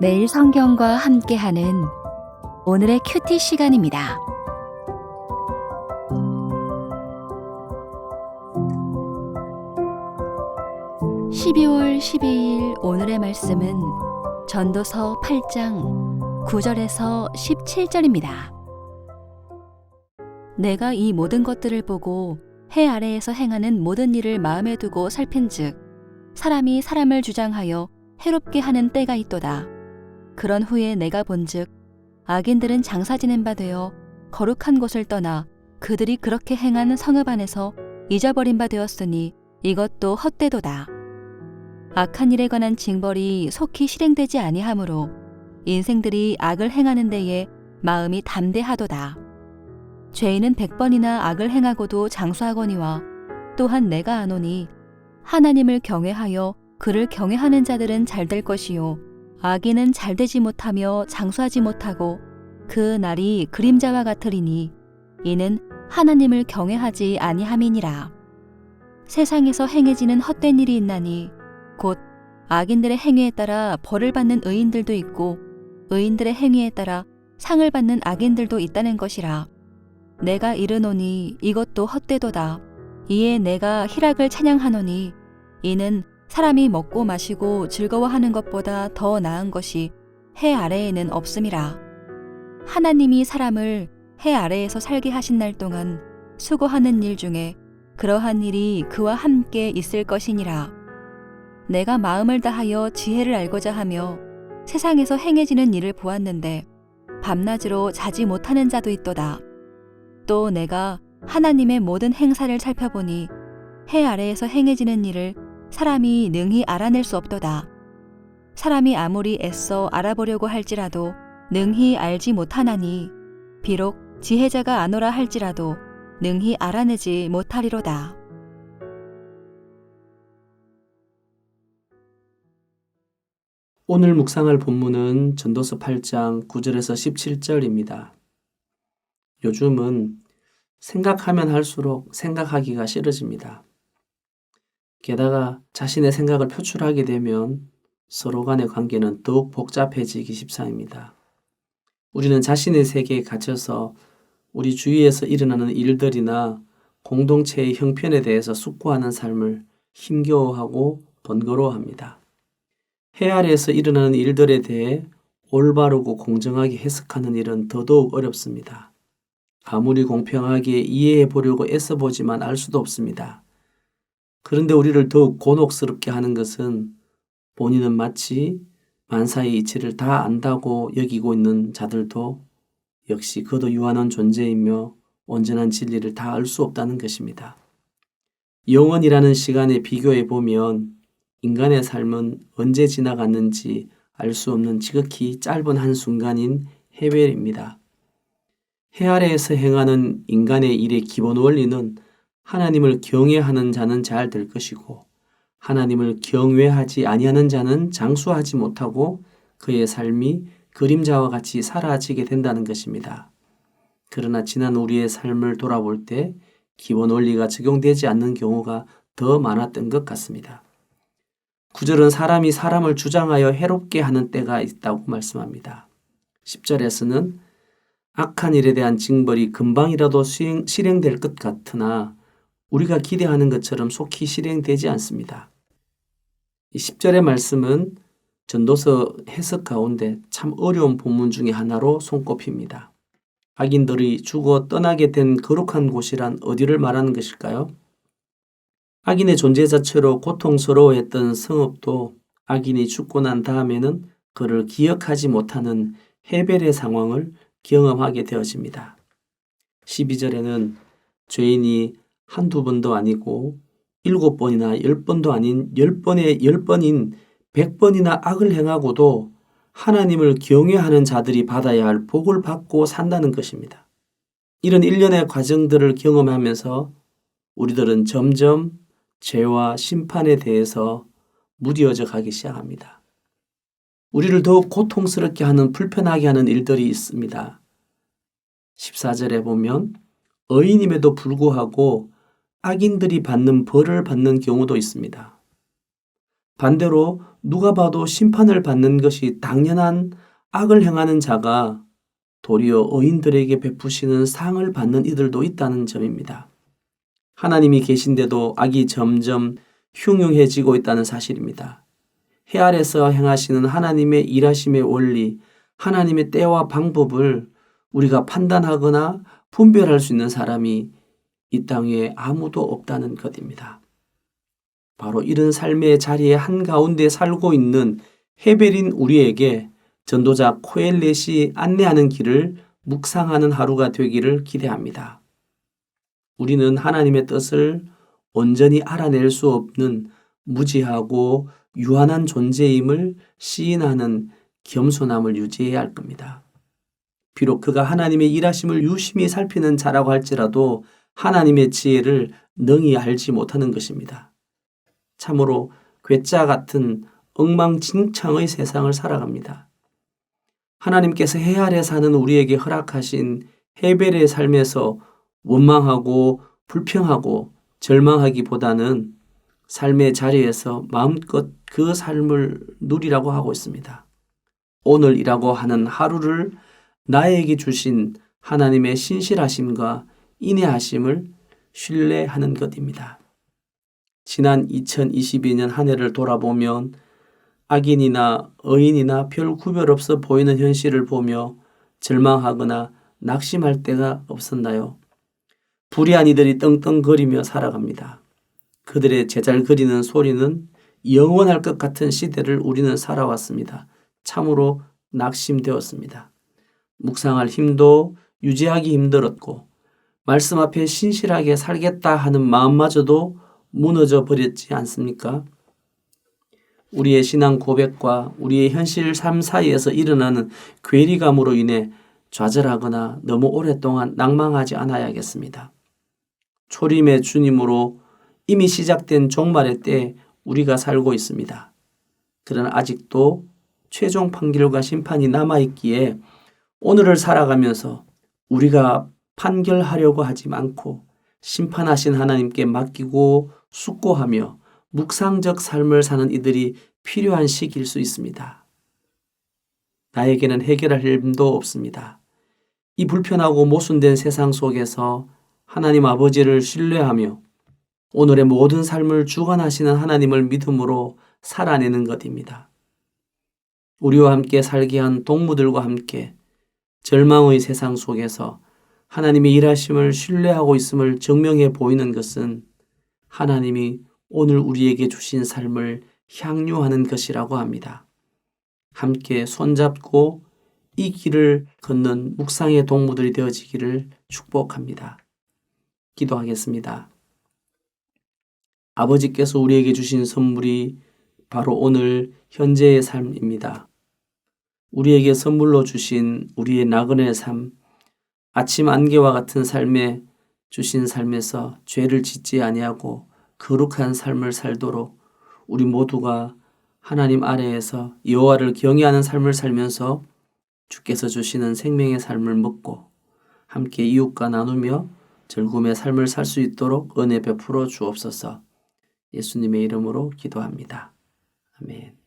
매일 성경과 함께하는 오늘의 큐티 시간입니다. (12월 12일) 오늘의 말씀은 전도서 8장 9절에서 17절입니다. 내가 이 모든 것들을 보고 해 아래에서 행하는 모든 일을 마음에 두고 살핀즉 사람이 사람을 주장하여 해롭게 하는 때가 있도다. 그런 후에 내가 본즉 악인들은 장사 지낸 바 되어 거룩한 곳을 떠나 그들이 그렇게 행한 성읍 안에서 잊어버린 바 되었으니 이것도 헛되도다. 악한 일에 관한 징벌이 속히 실행되지 아니하므로 인생들이 악을 행하는 데에 마음이 담대하도다. 죄인은 100번이나 악을 행하고도 장수하거니와 또한 내가 아노니 하나님을 경외하여 그를 경외하는 자들은 잘될 것이요 악인은 잘되지 못하며 장수하지 못하고 그 날이 그림자와 같으리니 이는 하나님을 경외하지 아니함이니라. 세상에서 행해지는 헛된 일이 있나니 곧 악인들의 행위에 따라 벌을 받는 의인들도 있고 의인들의 행위에 따라 상을 받는 악인들도 있다는 것이라. 내가 이르노니 이것도 헛되도다. 이에 내가 희락을 찬양하노니 이는 사람이 먹고 마시고 즐거워하는 것보다 더 나은 것이 해 아래에는 없음이라. 하나님이 사람을 해 아래에서 살게 하신 날 동안 수고하는 일 중에 그러한 일이 그와 함께 있을 것이니라. 내가 마음을 다하여 지혜를 알고자 하며 세상에서 행해지는 일을 보았는데 밤낮으로 자지 못하는 자도 있도다. 또 내가 하나님의 모든 행사를 살펴보니 해 아래에서 행해지는 일을 사람이 능히 알아낼 수 없도다. 사람이 아무리 애써 알아보려고 할지라도 능히 알지 못하나니 비록 지혜자가 아노라 할지라도 능히 알아내지 못하리로다. 오늘 묵상할 본문은 전도서 8장 9절에서 17절입니다. 요즘은 생각하면 할수록 생각하기가 싫어집니다. 게다가 자신의 생각을 표출하게 되면 서로 간의 관계는 더욱 복잡해지기 십상입니다. 우리는 자신의 세계에 갇혀서 우리 주위에서 일어나는 일들이나 공동체의 형편에 대해서 숙고하는 삶을 힘겨워하고 번거로워합니다. 해 아래에서 일어나는 일들에 대해 올바르고 공정하게 해석하는 일은 더더욱 어렵습니다. 아무리 공평하게 이해해 보려고 애써보지만 알 수도 없습니다. 그런데 우리를 더욱 곤혹스럽게 하는 것은 본인은 마치 만사의 이치를 다 안다고 여기고 있는 자들도 역시 그도 유한한 존재이며 온전한 진리를 다 알 수 없다는 것입니다. 영원이라는 시간에 비교해 보면 인간의 삶은 언제 지나갔는지 알 수 없는 지극히 짧은 한순간인 해별입니다. 해 아래에서 행하는 인간의 일의 기본 원리는 하나님을 경외하는 자는 잘 될 것이고 하나님을 경외하지 아니하는 자는 장수하지 못하고 그의 삶이 그림자와 같이 사라지게 된다는 것입니다. 그러나 지난 우리의 삶을 돌아볼 때 기본 원리가 적용되지 않는 경우가 더 많았던 것 같습니다. 9절은 사람이 사람을 주장하여 해롭게 하는 때가 있다고 말씀합니다. 10절에서는 악한 일에 대한 징벌이 금방이라도 실행될 것 같으나 우리가 기대하는 것처럼 속히 실행되지 않습니다. 이 10절의 말씀은 전도서 해석 가운데 참 어려운 본문 중에 하나로 손꼽힙니다. 악인들이 죽어 떠나게 된 거룩한 곳이란 어디를 말하는 것일까요? 악인의 존재 자체로 고통스러워했던 성읍도 악인이 죽고 난 다음에는 그를 기억하지 못하는 해별의 상황을 경험하게 되어집니다. 12절에는 죄인이 한두 번도 아니고 7번이나 10번도 아닌 10번의 10번인 100번이나 악을 행하고도 하나님을 경외하는 자들이 받아야 할 복을 받고 산다는 것입니다. 이런 일련의 과정들을 경험하면서 우리들은 점점 죄와 심판에 대해서 무뎌져 가기 시작합니다. 우리를 더욱 고통스럽게 하는 불편하게 하는 일들이 있습니다. 14절에 보면 의인임에도 불구하고 악인들이 받는 벌을 받는 경우도 있습니다. 반대로 누가 봐도 심판을 받는 것이 당연한 악을 행하는 자가 도리어 의인들에게 베푸시는 상을 받는 이들도 있다는 점입니다. 하나님이 계신데도 악이 점점 흉흉해지고 있다는 사실입니다. 해 아래서 행하시는 하나님의 일하심의 원리, 하나님의 때와 방법을 우리가 판단하거나 분별할 수 있는 사람이 이 땅에 아무도 없다는 것입니다. 바로 이런 삶의 자리에 한가운데 살고 있는 헤벨인 우리에게 전도자 코엘렛이 안내하는 길을 묵상하는 하루가 되기를 기대합니다. 우리는 하나님의 뜻을 온전히 알아낼 수 없는 무지하고 유한한 존재임을 시인하는 겸손함을 유지해야 할 겁니다. 비록 그가 하나님의 일하심을 유심히 살피는 자라고 할지라도 하나님의 지혜를 능히 알지 못하는 것입니다. 참으로 괴짜 같은 엉망진창의 세상을 살아갑니다. 하나님께서 해 아래 사는 우리에게 허락하신 헤벨의 삶에서 원망하고 불평하고 절망하기보다는 삶의 자리에서 마음껏 그 삶을 누리라고 하고 있습니다. 오늘이라고 하는 하루를 나에게 주신 하나님의 신실하심과 인애하심을 신뢰하는 것입니다. 지난 2022년 한 해를 돌아보면 악인이나 의인이나 별 구별 없어 보이는 현실을 보며 절망하거나 낙심할 때가 없었나요? 불의한 이들이 떵떵거리며 살아갑니다. 그들의 제잘거리는 소리는 영원할 것 같은 시대를 우리는 살아왔습니다. 참으로 낙심되었습니다. 묵상할 힘도 유지하기 힘들었고 말씀 앞에 신실하게 살겠다 하는 마음마저도 무너져 버렸지 않습니까? 우리의 신앙 고백과 우리의 현실 삶 사이에서 일어나는 괴리감으로 인해 좌절하거나 너무 오랫동안 낭망하지 않아야겠습니다. 초림의 주님으로 이미 시작된 종말의 때에 우리가 살고 있습니다. 그러나 아직도 최종 판결과 심판이 남아있기에 오늘을 살아가면서 우리가 판결하려고 하지 않고 심판하신 하나님께 맡기고 숙고하며 묵상적 삶을 사는 이들이 필요한 시기일 수 있습니다. 나에게는 해결할 힘도 없습니다. 이 불편하고 모순된 세상 속에서 하나님 아버지를 신뢰하며 오늘의 모든 삶을 주관하시는 하나님을 믿음으로 살아내는 것입니다. 우리와 함께 살게 한 동무들과 함께 절망의 세상 속에서 하나님의 일하심을 신뢰하고 있음을 증명해 보이는 것은 하나님이 오늘 우리에게 주신 삶을 향유하는 것이라고 합니다. 함께 손잡고 이 길을 걷는 묵상의 동무들이 되어지기를 축복합니다. 기도하겠습니다. 아버지께서 우리에게 주신 선물이 바로 오늘 현재의 삶입니다. 우리에게 선물로 주신 우리의 나그네의 삶, 아침 안개와 같은 삶에 주신 삶에서 죄를 짓지 아니하고 거룩한 삶을 살도록 우리 모두가 하나님 아래에서 여호와를 경외하는 삶을 살면서 주께서 주시는 생명의 삶을 먹고 함께 이웃과 나누며 즐거움의 삶을 살 수 있도록 은혜 베풀어 주옵소서. 예수님의 이름으로 기도합니다. 아멘.